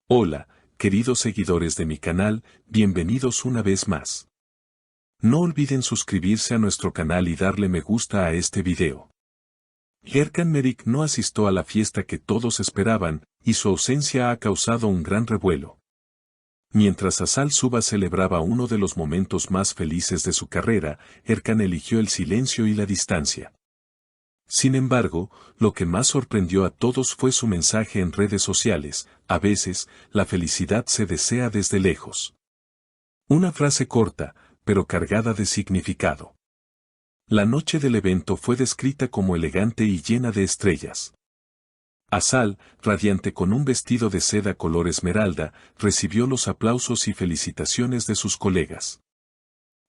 Hola, queridos seguidores de mi canal, bienvenidos una vez más. No olviden suscribirse a nuestro canal y darle me gusta a este video. Erkan Meric no asistió a la fiesta que todos esperaban, y su ausencia ha causado un gran revuelo. Mientras Asal Suba celebraba uno de los momentos más felices de su carrera, Erkan eligió el silencio y la distancia. Sin embargo, lo que más sorprendió a todos fue su mensaje en redes sociales: a veces, la felicidad se desea desde lejos. Una frase corta, pero cargada de significado. La noche del evento fue descrita como elegante y llena de estrellas. Asal, radiante con un vestido de seda color esmeralda, recibió los aplausos y felicitaciones de sus colegas.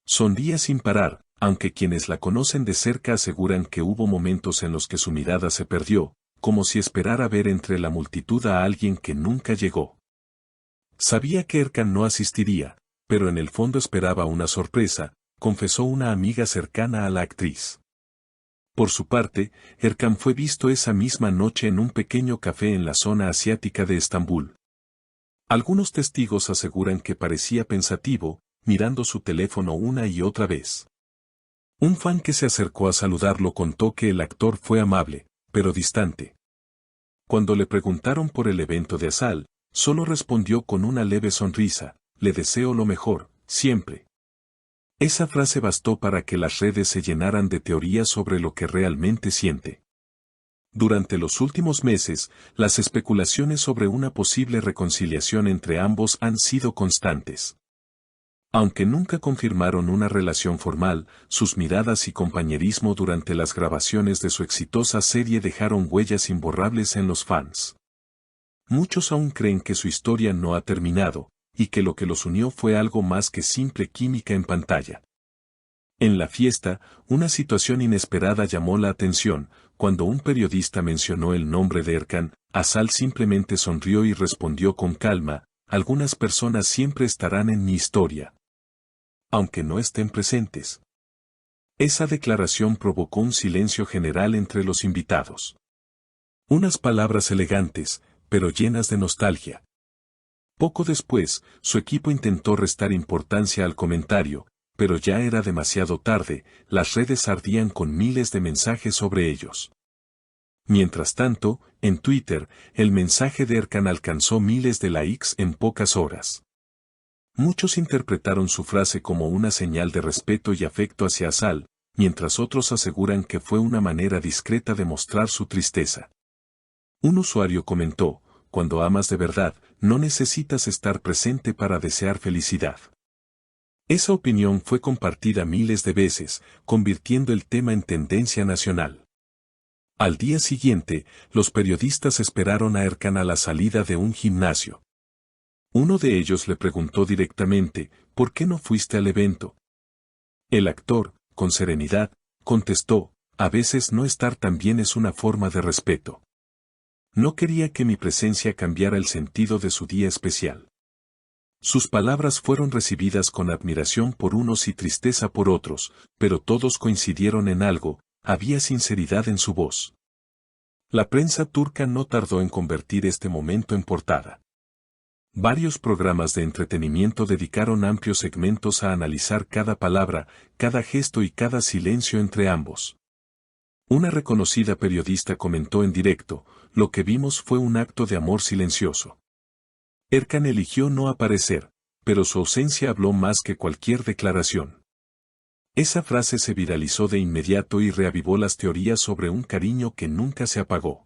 Sonría sin parar, aunque quienes la conocen de cerca aseguran que hubo momentos en los que su mirada se perdió, como si esperara ver entre la multitud a alguien que nunca llegó. Sabía que Erkan no asistiría, pero en el fondo esperaba una sorpresa, confesó una amiga cercana a la actriz. Por su parte, Erkan fue visto esa misma noche en un pequeño café en la zona asiática de Estambul. Algunos testigos aseguran que parecía pensativo, mirando su teléfono una y otra vez. Un fan que se acercó a saludarlo contó que el actor fue amable, pero distante. Cuando le preguntaron por el evento de Asal, solo respondió con una leve sonrisa: le deseo lo mejor, siempre. Esa frase bastó para que las redes se llenaran de teorías sobre lo que realmente siente. Durante los últimos meses, las especulaciones sobre una posible reconciliación entre ambos han sido constantes. Aunque nunca confirmaron una relación formal, sus miradas y compañerismo durante las grabaciones de su exitosa serie dejaron huellas imborrables en los fans. Muchos aún creen que su historia no ha terminado, y que lo que los unió fue algo más que simple química en pantalla. En la fiesta, una situación inesperada llamó la atención. Cuando un periodista mencionó el nombre de Erkan, Asal simplemente sonrió y respondió con calma: algunas personas siempre estarán en mi historia, aunque no estén presentes. Esa declaración provocó un silencio general entre los invitados. Unas palabras elegantes, pero llenas de nostalgia. Poco después, su equipo intentó restar importancia al comentario, pero ya era demasiado tarde. Las redes ardían con miles de mensajes sobre ellos. Mientras tanto, en Twitter, el mensaje de Erkan alcanzó miles de likes en pocas horas. Muchos interpretaron su frase como una señal de respeto y afecto hacia Asal, mientras otros aseguran que fue una manera discreta de mostrar su tristeza. Un usuario comentó: cuando amas de verdad, no necesitas estar presente para desear felicidad. Esa opinión fue compartida miles de veces, convirtiendo el tema en tendencia nacional. Al día siguiente, los periodistas esperaron a Erkan a la salida de un gimnasio. Uno de ellos le preguntó directamente: ¿por qué no fuiste al evento? El actor, con serenidad, contestó: a veces no estar también es una forma de respeto. No quería que mi presencia cambiara el sentido de su día especial. Sus palabras fueron recibidas con admiración por unos y tristeza por otros, pero todos coincidieron en algo: había sinceridad en su voz. La prensa turca no tardó en convertir este momento en portada. Varios programas de entretenimiento dedicaron amplios segmentos a analizar cada palabra, cada gesto y cada silencio entre ambos. Una reconocida periodista comentó en directo: lo que vimos fue un acto de amor silencioso. Erkan eligió no aparecer, pero su ausencia habló más que cualquier declaración. Esa frase se viralizó de inmediato y reavivó las teorías sobre un cariño que nunca se apagó.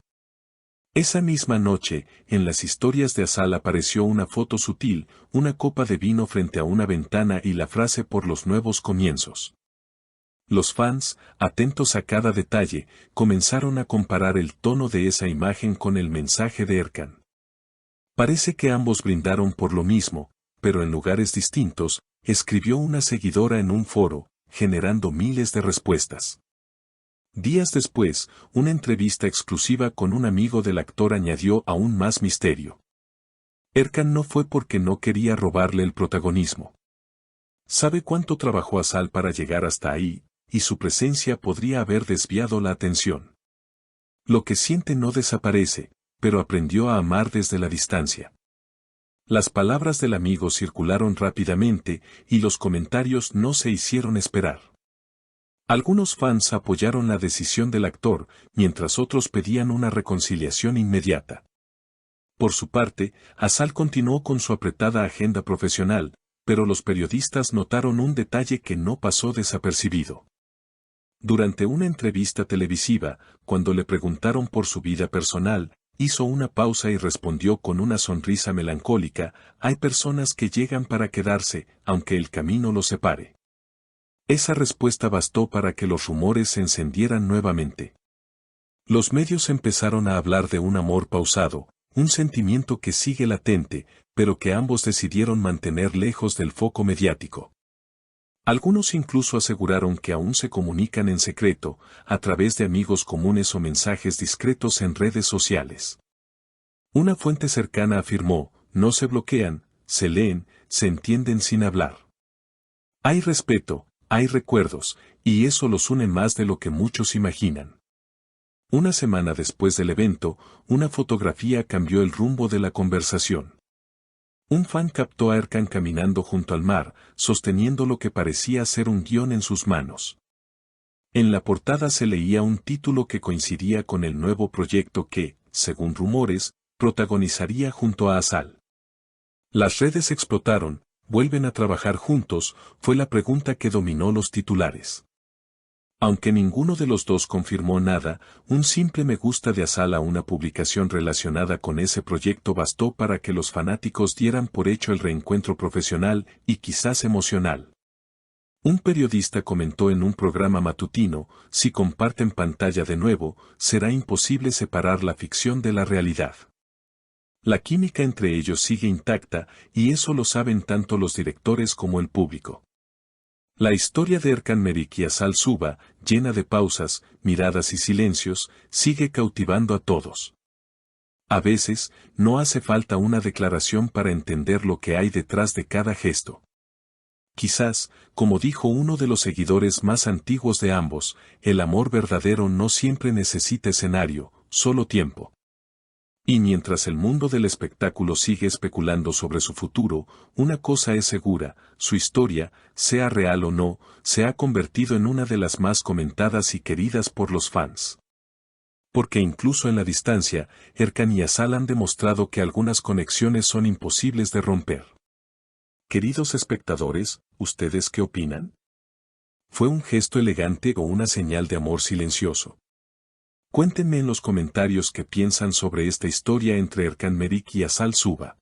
Esa misma noche, en las historias de Asal apareció una foto sutil: una copa de vino frente a una ventana y la frase: por los nuevos comienzos. Los fans, atentos a cada detalle, comenzaron a comparar el tono de esa imagen con el mensaje de Erkan. Parece que ambos brindaron por lo mismo, pero en lugares distintos, escribió una seguidora en un foro, generando miles de respuestas. Días después, una entrevista exclusiva con un amigo del actor añadió aún más misterio. Erkan no fue porque no quería robarle el protagonismo. Sabe cuánto trabajó Asal para llegar hasta ahí, y su presencia podría haber desviado la atención. Lo que siente no desaparece, pero aprendió a amar desde la distancia. Las palabras del amigo circularon rápidamente y los comentarios no se hicieron esperar. Algunos fans apoyaron la decisión del actor, mientras otros pedían una reconciliación inmediata. Por su parte, Azal continuó con su apretada agenda profesional, pero los periodistas notaron un detalle que no pasó desapercibido. Durante una entrevista televisiva, cuando le preguntaron por su vida personal, hizo una pausa y respondió con una sonrisa melancólica: hay personas que llegan para quedarse, aunque el camino los separe. Esa respuesta bastó para que los rumores se encendieran nuevamente. Los medios empezaron a hablar de un amor pausado, un sentimiento que sigue latente, pero que ambos decidieron mantener lejos del foco mediático. Algunos incluso aseguraron que aún se comunican en secreto, a través de amigos comunes o mensajes discretos en redes sociales. Una fuente cercana afirmó: no se bloquean, se leen, se entienden sin hablar. Hay respeto, hay recuerdos, y eso los une más de lo que muchos imaginan. Una semana después del evento, una fotografía cambió el rumbo de la conversación. Un fan captó a Erkan caminando junto al mar, sosteniendo lo que parecía ser un guión en sus manos. En la portada se leía un título que coincidía con el nuevo proyecto que, según rumores, protagonizaría junto a Azal. Las redes explotaron. ¿Vuelven a trabajar juntos?, fue la pregunta que dominó los titulares. Aunque ninguno de los dos confirmó nada, un simple me gusta de Azal a una publicación relacionada con ese proyecto bastó para que los fanáticos dieran por hecho el reencuentro profesional y quizás emocional. Un periodista comentó en un programa matutino: si comparten pantalla de nuevo, será imposible separar la ficción de la realidad. La química entre ellos sigue intacta, y eso lo saben tanto los directores como el público. La historia de Erkan Meriç y Azal Suba, llena de pausas, miradas y silencios, sigue cautivando a todos. A veces, no hace falta una declaración para entender lo que hay detrás de cada gesto. Quizás, como dijo uno de los seguidores más antiguos de ambos, el amor verdadero no siempre necesita escenario, solo tiempo. Y mientras el mundo del espectáculo sigue especulando sobre su futuro, una cosa es segura: su historia, sea real o no, se ha convertido en una de las más comentadas y queridas por los fans. Porque incluso en la distancia, Erkan y Azal han demostrado que algunas conexiones son imposibles de romper. Queridos espectadores, ¿ustedes qué opinan? ¿Fue un gesto elegante o una señal de amor silencioso? Cuéntenme en los comentarios qué piensan sobre esta historia entre Erkan Meriç y Azal Suba.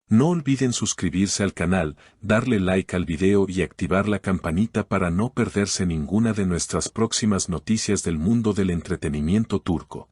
No olviden suscribirse al canal, darle like al video y activar la campanita para no perderse ninguna de nuestras próximas noticias del mundo del entretenimiento turco.